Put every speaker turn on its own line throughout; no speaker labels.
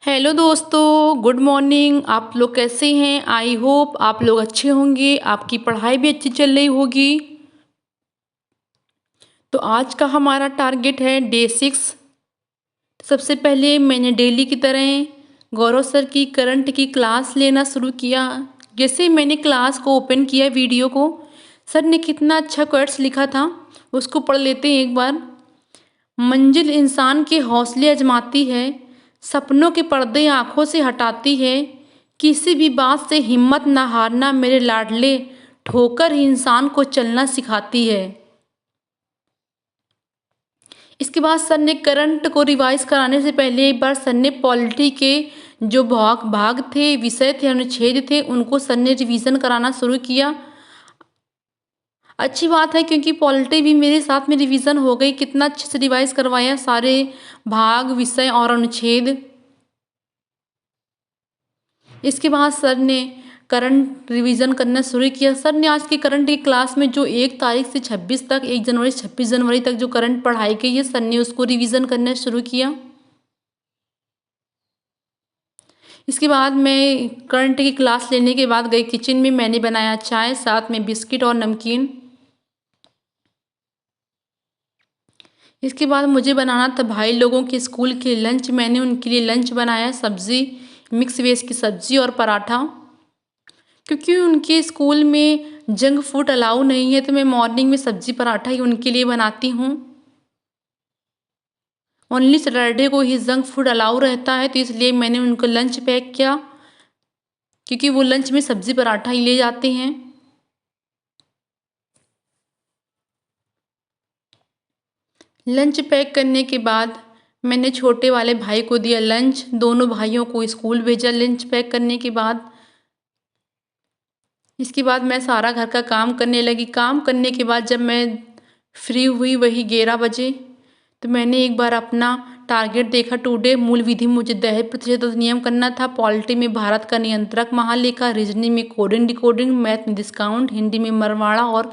Hello दोस्तों, good morning. आप लोग कैसे हैं? आई होप आप लोग अच्छे होंगे, आपकी पढ़ाई भी अच्छी चल रही होगी। तो आज का हमारा टारगेट है डे 6। सबसे पहले मैंने डेली की तरह गौरव सर की करंट की क्लास लेना शुरू किया। जैसे ही मैंने क्लास को ओपन किया वीडियो को, सर ने कितना अच्छा क्वेश्चन लिखा था, उसको पढ़ लेते हैं एक बार। मंजिल इंसान के हौसले आजमाती है, सपनों के पर्दे आंखों से हटाती है। किसी भी बात से हिम्मत न हारना मेरे लाडले, ठोकर ही इंसान को चलना सिखाती है। इसके बाद सर ने करंट को रिवाइज कराने से पहले एक बार सर ने पॉलिटी के जो भाग भाग थे, विषय थे, अनुच्छेद थे, उनको सर ने रिवीजन कराना शुरू किया। अच्छी बात है क्योंकि पॉलिटी भी मेरे साथ में रिवीजन हो गई। कितना अच्छे से रिवाइज करवाया सारे भाग, विषय और अनुच्छेद। इसके बाद सर ने करंट रिवीजन करना शुरू किया। सर ने आज की करंट की क्लास में जो 1 तारीख से 26 तक, 1 जनवरी से 26 जनवरी तक जो करंट पढ़ाई गई है, सर ने उसको रिवीजन करना शुरू किया। इसके बाद मैं करंट की क्लास लेने के बाद गई किचन में, मैंने बनाया चाय, साथ में बिस्किट और नमकीन। इसके बाद मुझे बनाना था भाई लोगों के स्कूल के लंच। मैंने उनके लिए लंच बनाया, सब्ज़ी, मिक्स वेज की सब्ज़ी और पराठा। क्योंकि उनके स्कूल में जंक फूड अलाउ नहीं है, तो मैं मॉर्निंग में सब्ज़ी पराठा ही उनके लिए बनाती हूँ। ओनली सैटरडे को ही जंक फूड अलाउ रहता है, तो इसलिए मैंने उनको लंच पैक किया, क्योंकि वो लंच में सब्ज़ी पराठा ही ले जाते हैं। लंच पैक करने के बाद मैंने छोटे वाले भाई को दिया लंच। दोनों भाइयों को स्कूल भेजा लंच पैक करने के बाद। इसके बाद मैं सारा घर का काम करने लगी। काम करने के बाद जब मैं फ्री हुई वही 11 बजे, तो मैंने एक बार अपना टारगेट देखा। टुडे मूल विधि मुझे 10% नियम करना था। पॉलिटी में भारत का नियंत्रक महालेखा, रीजनिंग में कोडिंग डिकोडिंग, मैथ में डिस्काउंट, हिंदी में मरवाड़ा और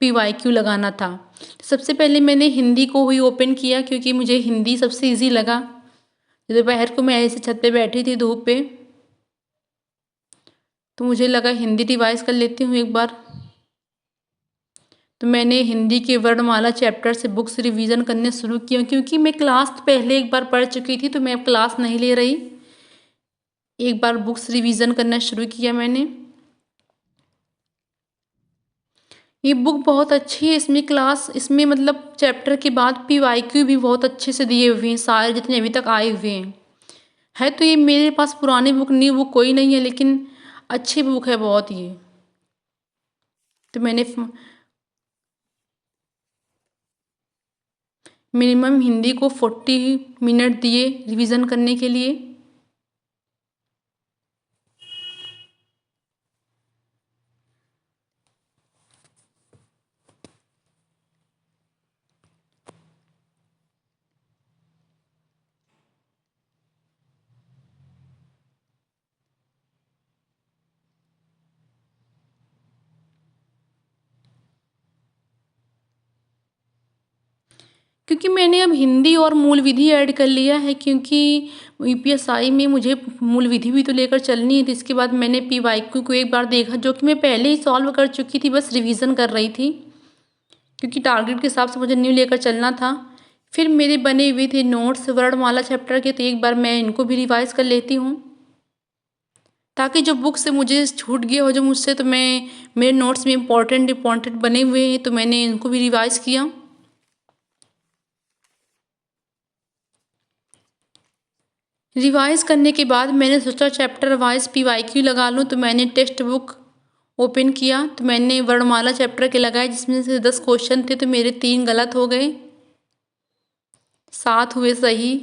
PYQ लगाना था। सबसे पहले मैंने हिंदी को ही ओपन किया, क्योंकि मुझे हिंदी सबसे ईजी लगा। दोपहर को मैं ऐसे छत पे बैठी थी धूप पे, तो मुझे लगा हिंदी रिवाइज कर लेती हूँ एक बार। तो मैंने हिंदी के वर्णमाला चैप्टर से बुक्स रिवीजन करने शुरू किया, क्योंकि मैं क्लास पहले एक बार पढ़ चुकी थी, तो मैं अब क्लास नहीं ले रही। एक बार बुक्स रिवीजन करना शुरू किया मैंने। ये बुक बहुत अच्छी है। इसमें मतलब चैप्टर के बाद PYQ भी बहुत अच्छे से दिए हुए हैं, सारे जितने अभी तक आए हुए हैं। है तो ये मेरे पास पुरानी बुक, न्यू बुक कोई नहीं है, लेकिन अच्छी बुक है बहुत ये। तो मैंने मिनिमम हिंदी को 40 मिनट दिए रिवीजन करने के लिए। क्योंकि मैंने अब हिंदी और मूल विधि ऐड कर लिया है, क्योंकि UPSI में मुझे मूल विधि भी तो लेकर चलनी है। तो इसके बाद मैंने PYQ को एक बार देखा, जो कि मैं पहले ही सॉल्व कर चुकी थी, बस रिवीजन कर रही थी, क्योंकि टारगेट के हिसाब से मुझे न्यू लेकर चलना था। फिर मेरे बने हुए थे नोट्स वर्णमाला चैप्टर के, तो एक बार मैं इनको भी रिवाइज कर लेती हूँ, ताकि जो बुक से मुझे छूट गया हो जो मुझसे, तो मैं मेरे नोट्स में इम्पोर्टेंट बने हुए हैं, तो मैंने इनको भी रिवाइज किया। रिवाइज करने के बाद मैंने सोचा चैप्टर वाइज PYQ लगा लूँ, तो मैंने टेक्स्ट बुक ओपन किया, तो मैंने वर्णमाला चैप्टर के लगाए, जिसमें से 10 क्वेश्चन थे, तो मेरे 3 गलत हो गए, 7 हुए सही।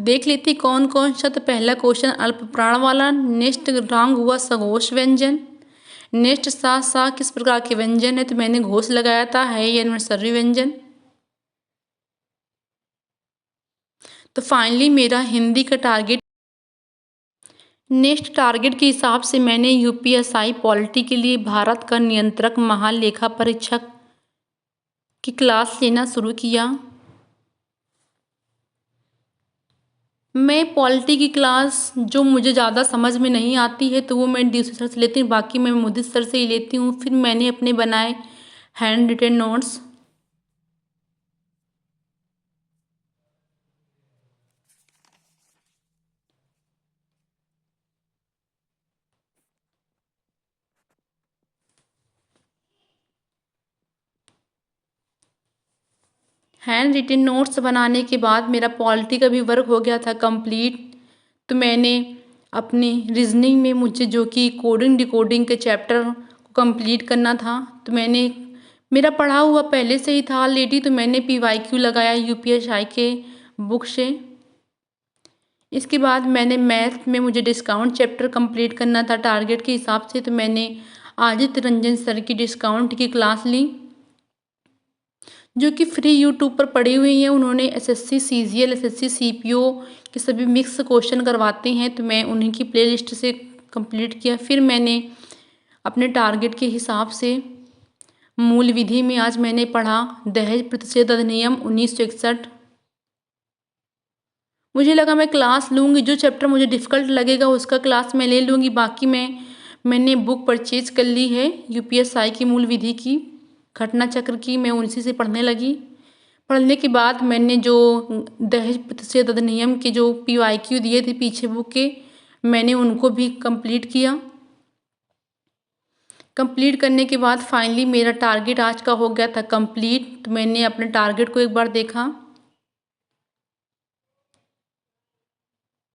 देख लेती कौन कौन सा। तो पहला क्वेश्चन अल्प प्राण वाला। नेक्स्ट रॉन्ग हुआ सघोष व्यंजन। नेक्स्ट सा किस प्रकार के व्यंजन है, तो मैंने घोष लगाया था, है ये अनुस्वर्वी व्यंजन। तो फाइनली मेरा हिंदी का टारगेट। नेक्स्ट टारगेट के हिसाब से मैंने UPSI पॉलिटी के लिए भारत का नियंत्रक महालेखा परीक्षक की क्लास लेना शुरू किया। मैं पॉलिटी की क्लास जो मुझे ज़्यादा समझ में नहीं आती है तो वो मैं दूसरे सर से लेती हूँ, बाकी मैं मोदी सर से ही लेती हूँ। फिर मैंने अपने बनाए hand written notes. Hand written notes बनाने के बाद मेरा पॉलिटी का भी वर्क हो गया था कंप्लीट। तो मैंने अपनी रीजनिंग में मुझे जो कि कोडिंग डिकोडिंग के चैप्टर को कंप्लीट करना था, तो मैंने मेरा पढ़ा हुआ पहले से ही था ऑलरेडी, तो मैंने PYQ लगाया UPSI के बुक से। इसके बाद मैंने मैथ में मुझे डिस्काउंट चैप्टर कंप्लीट करना था टारगेट के हिसाब से, तो मैंने आदित्य रंजन सर की डिस्काउंट की क्लास ली जो कि फ्री यूट्यूब पर पड़ी हुई हैं। उन्होंने SSC CGL SSC CPO के सभी मिक्स क्वेश्चन करवाते हैं, तो मैं उन्हीं की प्लेलिस्ट से कंप्लीट किया। फिर मैंने अपने टारगेट के हिसाब से मूल विधि में आज मैंने पढ़ा दहेज प्रतिषेध अधिनियम 1961। मुझे लगा मैं क्लास लूँगी, जो चैप्टर मुझे डिफ़िकल्ट लगेगा उसका क्लास मैं ले लूँगी, बाकी मैंने बुक परचेज कर ली है UPSI की मूल विधि की, घटना चक्र की। मैं उसी से पढ़ने लगी। पढ़ने के बाद मैंने जो दहेज प्रतिषेध अधिनियम के जो PYQ दिए थे पीछे बुक के, मैंने उनको भी कंप्लीट किया। कंप्लीट करने के बाद फाइनली मेरा टारगेट आज का हो गया था कंप्लीट। तो मैंने अपने टारगेट को एक बार देखा